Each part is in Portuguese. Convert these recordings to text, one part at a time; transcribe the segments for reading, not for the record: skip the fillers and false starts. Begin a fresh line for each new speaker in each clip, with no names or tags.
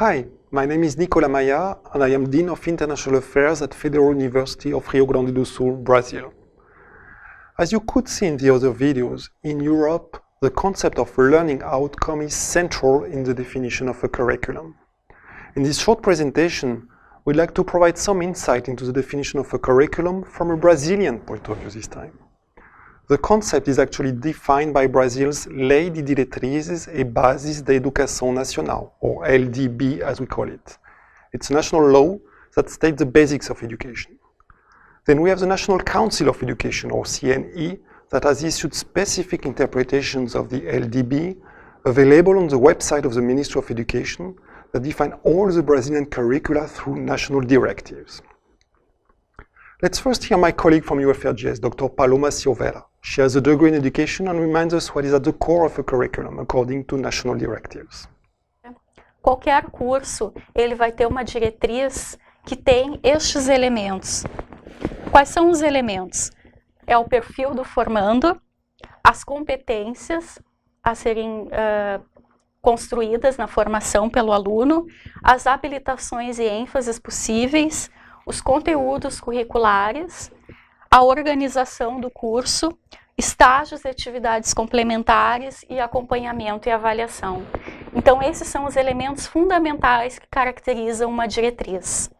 Hi, my name is Nicolas Maia and I am Dean of International Affairs at Federal University of Rio Grande do Sul, Brazil. As you could see in the other videos, in Europe, the concept of learning outcome is central in the definition of a curriculum. In this short presentation, we'd like to provide some insight into the definition of a curriculum from a Brazilian point of view this time. The concept is actually defined by Brazil's Lei de Diretrizes e Bases da Educação Nacional, or LDB as we call it. It's a national law that states the basics of education. Then we have the National Council of Education, or CNE, that has issued specific interpretations of the LDB available on the website of the Ministry of Education that define all the Brazilian curricula through national directives. Let's first hear my colleague from UFRGS, Dr. Paloma Silveira. She has a degree in education and reminds us what is at the core of a curriculum according to national directives.
Qualquer curso, ele vai ter uma diretriz que tem estes elementos. Quais são os elementos? É o perfil do formando, as competências a serem construídas na formação pelo aluno, as habilitações e ênfases possíveis, os conteúdos curriculares, a organização do curso, estágios e atividades complementares e acompanhamento e avaliação. Então, esses são os elementos fundamentais que caracterizam uma diretriz.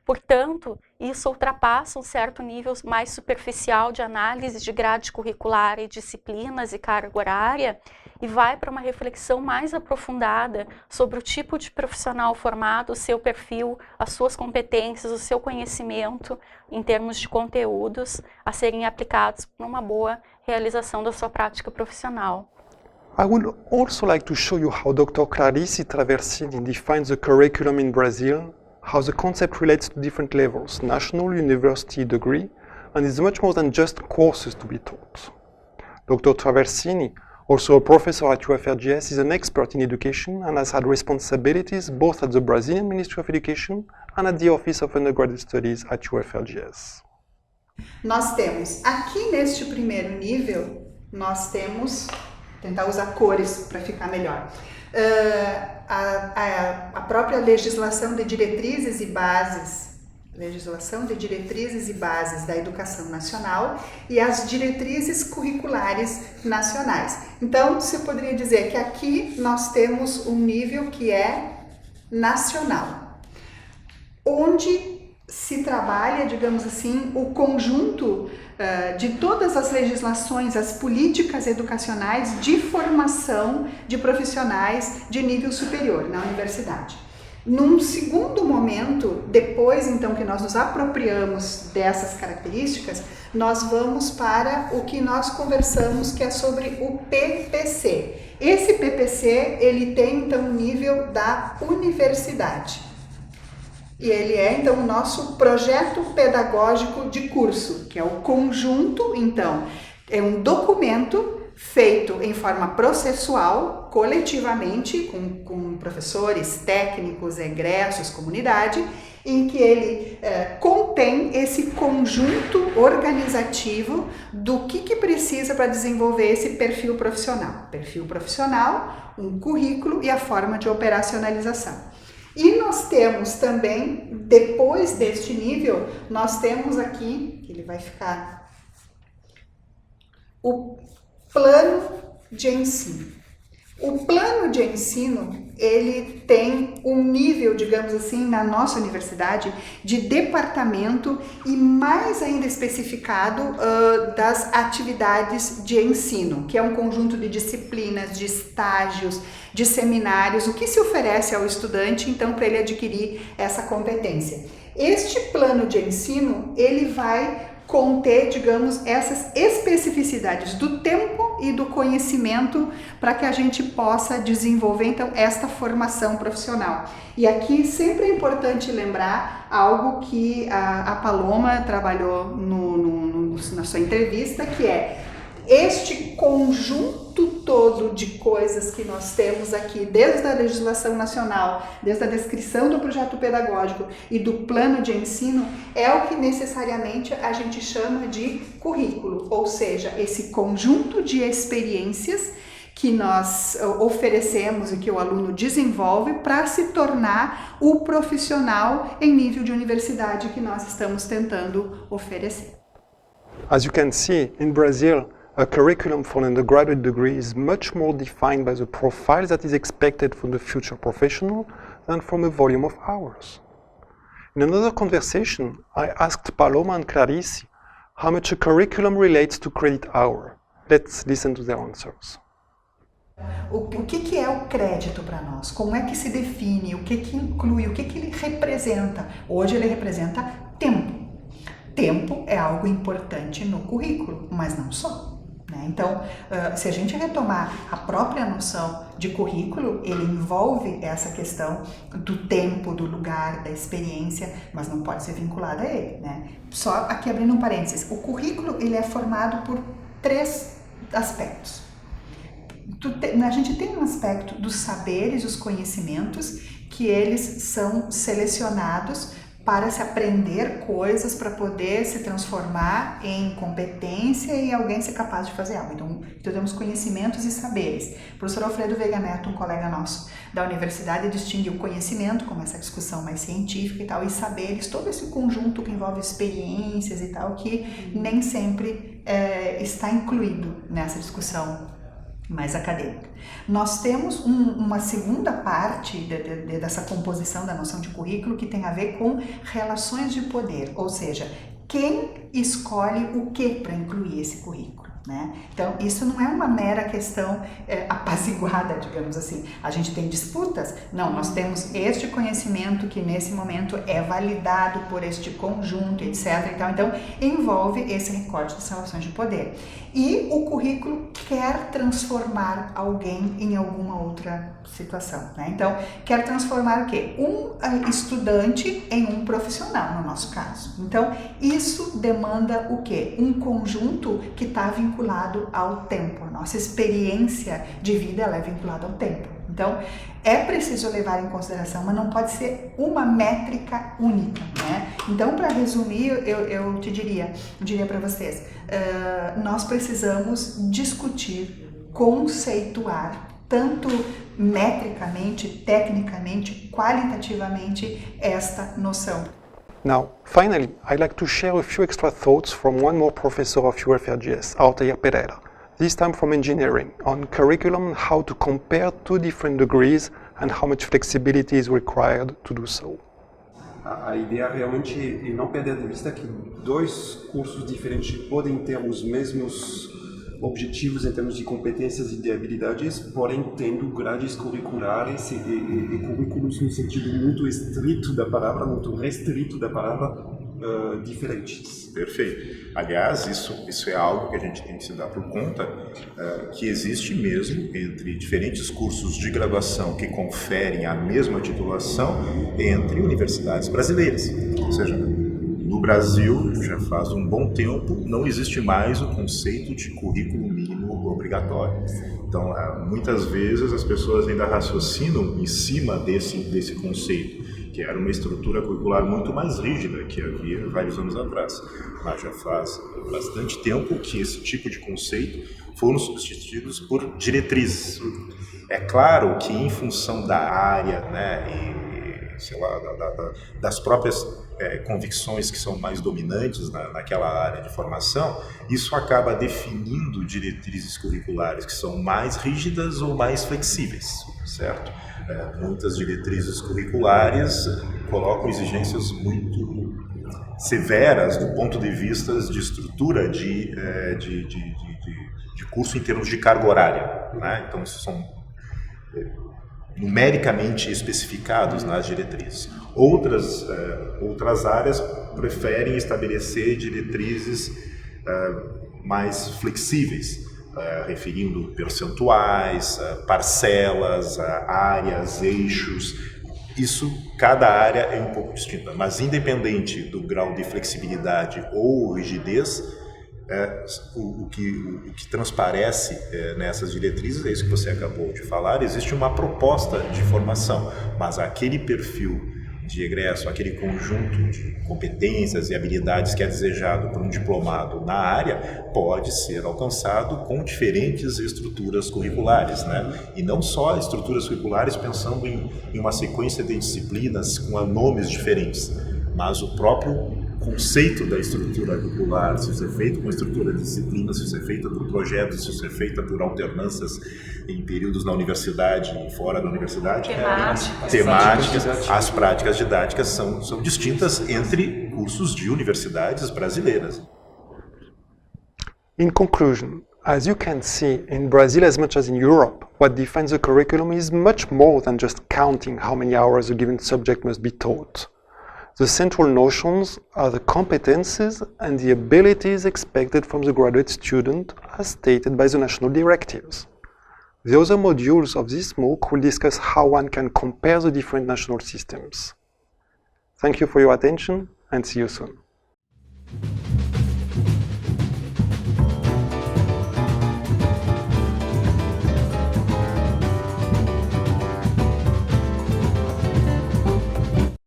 Portanto, isso ultrapassa um certo nível mais superficial de análise de grade curricular e disciplinas e carga horária e vai para uma reflexão mais aprofundada sobre o tipo de profissional formado, o seu perfil, as suas competências, o seu conhecimento em termos de conteúdos a serem aplicados para uma boa realização da sua prática profissional.
I would also like to show you how Dr. Clarice Traversini defines the curriculum in Brazil, how the concept relates to different levels, national, university, degree, and is much more than just courses to be taught. Dr. Traversini, also a professor at UFRGS, is an expert in education and has had responsibilities both at the Brazilian Ministry of Education and at the Office of Undergraduate Studies at UFRGS.
Nós temos, aqui neste primeiro nível, nós temos, tentar usar cores para ficar melhor, a própria legislação de diretrizes e bases da educação nacional e as diretrizes curriculares nacionais. Então, você poderia dizer que aqui nós temos um nível que é nacional, onde se trabalha, digamos assim, o conjunto de todas as legislações, as políticas educacionais de formação de profissionais de nível superior na universidade. Num segundo momento, depois então que nós nos apropriamos dessas características, nós vamos para o que nós conversamos, que é sobre o PPC. Esse PPC, ele tem então o nível da universidade. E ele é, então, o nosso projeto pedagógico de curso, que é o conjunto, então, é um documento feito em forma processual, coletivamente, com professores, técnicos, egressos, comunidade, em que ele contém esse conjunto organizativo do que precisa para desenvolver esse perfil profissional. Perfil profissional, um currículo e a forma de operacionalização. E nós temos também, depois deste nível, nós temos aqui, que ele vai ficar, o plano de ensino. O plano de ensino, ele tem um nível, digamos assim, na nossa universidade, de departamento e mais ainda especificado das atividades de ensino, que é um conjunto de disciplinas, de estágios, de seminários, o que se oferece ao estudante, então, para ele adquirir essa competência. Este plano de ensino, ele vai conter, digamos, essas especificidades do tempo e do conhecimento para que a gente possa desenvolver, então, esta formação profissional. E aqui sempre é importante lembrar algo que a Paloma trabalhou na sua entrevista, que é este conjunto todo de coisas que nós temos aqui, desde a legislação nacional, desde a descrição do projeto pedagógico e do plano de ensino, é o que necessariamente a gente chama de currículo, ou seja, esse conjunto de experiências que nós oferecemos e que o aluno desenvolve para se tornar o profissional em nível de universidade que nós estamos tentando oferecer.
As you can see, in Brazil, a curriculum for an undergraduate degree is much more defined by the profile that is expected from the future professional than from a volume of hours. In another conversation, I asked Paloma and Clarice how much a curriculum relates to credit hour. Let's listen to their answers.
O que é o crédito para nós? Como é que se define? O que inclui? O que ele representa? Hoje ele representa tempo. Tempo é algo importante no currículo, mas não só. Então, se a gente retomar a própria noção de currículo, ele envolve essa questão do tempo, do lugar, da experiência, mas não pode ser vinculada a ele, né? Só aqui abrindo um parênteses, o currículo ele é formado por 3 aspectos. A gente tem um aspecto dos saberes, os conhecimentos, que eles são selecionados para se aprender coisas, para poder se transformar em competência e alguém ser capaz de fazer algo. Então temos conhecimentos e saberes. O professor Alfredo Veiga Neto, um colega nosso da universidade, distingue o conhecimento, como essa discussão mais científica e tal, e saberes, todo esse conjunto que envolve experiências e tal, que nem sempre está incluído nessa discussão mais acadêmica. Nós temos uma segunda parte dessa composição da noção de currículo que tem a ver com relações de poder, ou seja, quem escolhe o que para incluir esse currículo, né? Então, isso não é uma mera questão apaziguada, digamos assim. A gente tem disputas? Não, nós temos este conhecimento que nesse momento é validado por este conjunto, etc. Então envolve esse recorte das relações de poder. E o currículo quer transformar alguém em alguma outra situação, né? Então, quer transformar o quê? Um estudante em um profissional, no nosso caso. Então, isso demanda o quê? Um conjunto que está vinculado ao tempo. A nossa experiência de vida ela é vinculada ao tempo. Então, é preciso levar em consideração, mas não pode ser uma métrica única, né? Então, para resumir, eu diria para vocês, nós precisamos discutir, conceituar, tanto metricamente, tecnicamente, qualitativamente, esta noção.
Now, finally, I'd like to share a few extra thoughts from one more professor of UFRGS, Altair Pereira, this time from engineering, on curriculum and how to compare 2 different degrees and how much flexibility is required to do so.
A ideia realmente é não perder de vista que 2 cursos diferentes podem ter os mesmos objetivos em termos de competências e de habilidades, porém tendo grades curriculares e currículos no sentido muito estrito da palavra, muito restrito da palavra, diferentes.
Perfeito. Aliás, isso é algo que a gente tem que se dar por conta, que existe mesmo entre diferentes cursos de graduação que conferem a mesma titulação entre universidades brasileiras. Ou seja, no Brasil, já faz um bom tempo, não existe mais o conceito de currículo mínimo obrigatório. Então, muitas vezes as pessoas ainda raciocinam em cima desse conceito, que era uma estrutura curricular muito mais rígida que havia vários anos atrás. Mas já faz bastante tempo que esse tipo de conceito foram substituídos por diretrizes. É claro que em função da área, né, e, sei lá, das próprias convicções que são mais dominantes naquela área de formação, isso acaba definindo diretrizes curriculares que são mais rígidas ou mais flexíveis, certo? Muitas diretrizes curriculares colocam exigências muito severas do ponto de vista de estrutura de curso em termos de carga horária, né? Então, isso são numericamente especificados nas diretrizes. Outras áreas preferem estabelecer diretrizes mais flexíveis, referindo percentuais, parcelas, áreas, eixos. Isso, cada área é um pouco distinta, mas independente do grau de flexibilidade ou rigidez, o que transparece nessas diretrizes, é isso que você acabou de falar, existe uma proposta de formação, mas aquele perfil de egresso, aquele conjunto de competências e habilidades que é desejado por um diplomado na área, pode ser alcançado com diferentes estruturas curriculares, né? E não só estruturas curriculares pensando em uma sequência de disciplinas com nomes diferentes, mas o próprio conceito da estrutura curricular, se isso é feito com estrutura de disciplina, se isso é feito por projetos, se isso é feito por alternâncias em períodos na universidade e fora da universidade, temáticas, as práticas didáticas são distintas entre cursos de universidades brasileiras.
In conclusion, as you can see, in Brazil as much as in Europe, what defines the curriculum is much more than just counting how many hours a given subject must be taught. The central notions are the competences and the abilities expected from the graduate student as stated by the national directives. The other modules of this MOOC will discuss how one can compare the different national systems. Thank you for your attention and see you soon.